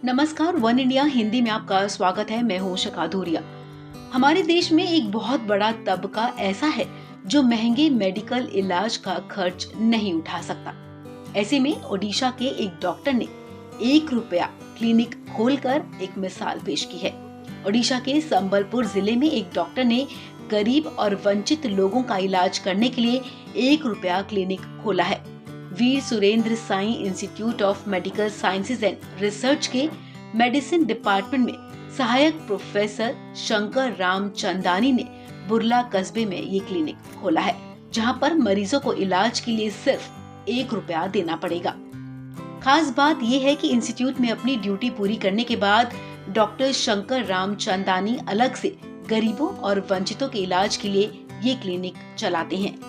नमस्कार, one India Hindi में आपका स्वागत है। मैं हूं शिखा धूरिया। हमारे देश में एक बहुत बड़ा तबका ऐसा है जो महंगे मेडिकल इलाज का खर्च नहीं उठा सकता। ऐसे में ओडिशा के एक डॉक्टर ने 1 रुपया क्लिनिक खोलकर एक मिसाल पेश की है। ओडिशा के संबलपुर जिले में एक डॉक्टर ने गरीब और वंचित लोगों का इलाज करने के लिए 1 रुपया क्लिनिक खोला है। Veer Surendra Sai institute of medical sciences and research के मेडिसिन डिपार्टमेंट में सहायक प्रोफेसर शंकर राम चंदानी ने बुर्ला कस्बे में ये क्लिनिक खोला है, जहां पर मरीजों को इलाज के लिए सिर्फ 1 रुपया देना पड़ेगा। खास बात यह है कि इंस्टीट्यूट में अपनी ड्यूटी पूरी करने के बाद डॉक्टर शंकर राम चंदानी अलग से गरीबों और वंचितों के इलाज के लिए ये क्लिनिक चलाते हैं।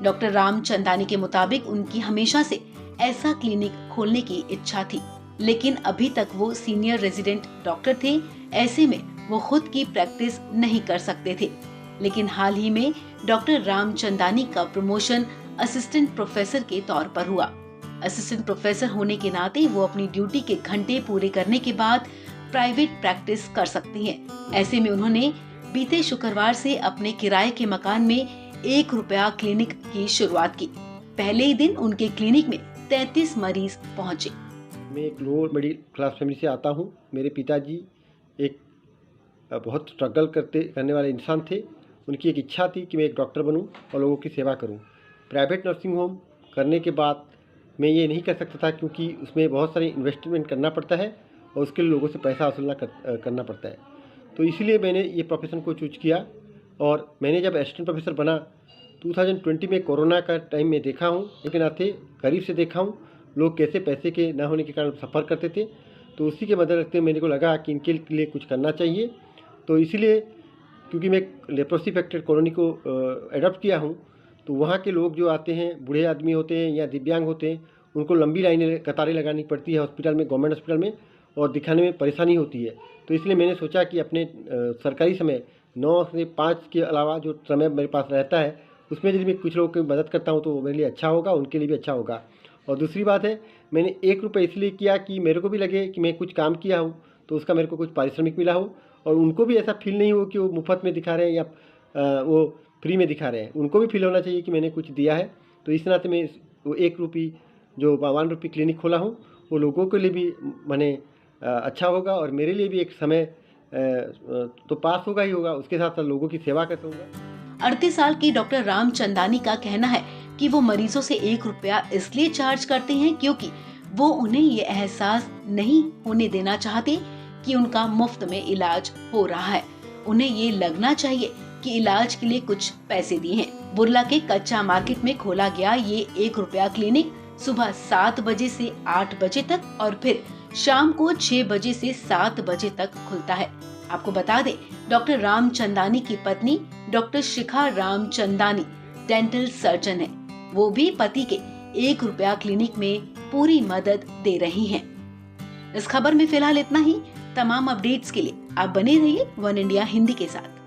डॉक्टर राम चंदानी के मुताबिक उनकी हमेशा से ऐसा क्लिनिक खोलने की इच्छा थी, लेकिन अभी तक वो सीनियर रेजिडेंट डॉक्टर थे। ऐसे में वो खुद की प्रैक्टिस नहीं कर सकते थे, लेकिन हाल ही में डॉक्टर राम चंदानी का प्रमोशन असिस्टेंट प्रोफेसर के तौर पर हुआ। असिस्टेंट प्रोफेसर होने के नाते वो अपनी ड्यूटी के घंटे पूरे करने के बाद प्राइवेट प्रैक्टिस कर सकती हैं। ऐसे में उन्होंने बीते शुक्रवार से अपने किराए के मकान में 1 रुपया क्लिनिक की शुरुआत की। पहले ही दिन उनके क्लिनिक में 33 मरीज पहुंचे। मैं एक लोअर मिडिल क्लास फैमिली से आता हूं। मेरे पिताजी एक बहुत स्ट्रगल करने वाले इंसान थे। उनकी एक इच्छा थी कि मैं एक डॉक्टर बनूं और लोगों की सेवा करूं। प्राइवेट नर्सिंग होम करने के बाद मैं ये नहीं कर सकता था, क्योंकि उसमें बहुत सारी इन्वेस्टमेंट करना पड़ता है और उसके लिए लोगों से पैसा वसूलना करना पड़ता है। तो इसलिए मैंने ये प्रोफेशन को चूज किया। और मैंने जब असिस्टेंट प्रोफेसर बना 2020 में कोरोना का टाइम में देखा हूँ, लेकिन आते करीब से देखा हूँ लोग कैसे पैसे के ना होने के कारण सफ़र करते थे। तो उसी के मदद रखते मेरे को लगा कि इनके लिए कुछ करना चाहिए। तो इसीलिए क्योंकि मैं लेप्रोसी अफेक्टेड कॉलोनी को एडॉप्ट किया हूँ, तो वहाँ के लोग जो आते हैं, बूढ़े आदमी होते हैं या दिव्यांग होते हैं, उनको लंबी लाइनें कतारें लगानी पड़ती है हॉस्पिटल में, गवर्नमेंट हॉस्पिटल में, और दिखाने में परेशानी होती है। तो इसलिए मैंने सोचा कि अपने सरकारी समय 9 से 5 के अलावा जो समय मेरे पास रहता है, उसमें यदि मैं कुछ लोगों की मदद करता हूँ तो वो मेरे लिए अच्छा होगा, उनके लिए भी अच्छा होगा। और दूसरी बात है, मैंने 1 रुपये इसलिए किया कि मेरे को भी लगे कि मैं कुछ काम किया हूँ तो उसका मेरे को कुछ पारिश्रमिक मिला हो, और उनको भी ऐसा फील नहीं हो कि वो मुफ्त में दिखा रहे हैं या वो फ्री में दिखा रहे हैं। उनको भी फील होना चाहिए कि मैंने कुछ दिया है। तो इस नाते मैं वो 1 रुपये जो 1 रुपये क्लिनिक खोला हूँ, वो लोगों के लिए भी मैंने अच्छा होगा और मेरे लिए भी एक समय तो पास होगा ही होगा, उसके साथ साथ लोगों की सेवा करता होगा। 38 साल की डॉक्टर राम चंदानी का कहना है कि वो मरीजों से 1 रुपया इसलिए चार्ज करते हैं क्योंकि वो उन्हें ये एहसास नहीं होने देना चाहते कि उनका मुफ्त में इलाज हो रहा है। उन्हें ये लगना चाहिए कि इलाज के लिए कुछ पैसे दिए हैं। बुर्ला के कच्चा मार्केट में खोला गया ये 1 रुपया क्लिनिक सुबह 7 बजे से 8 बजे तक और फिर शाम को 6 बजे से 7 बजे तक खुलता है। आपको बता दें, डॉक्टर राम चंदानी की पत्नी डॉक्टर शिखा राम चंदानी डेंटल सर्जन है। वो भी पति के 1 रुपया क्लिनिक में पूरी मदद दे रही हैं। इस खबर में फिलहाल इतना ही। तमाम अपडेट्स के लिए आप बने रहिए वन इंडिया हिंदी के साथ।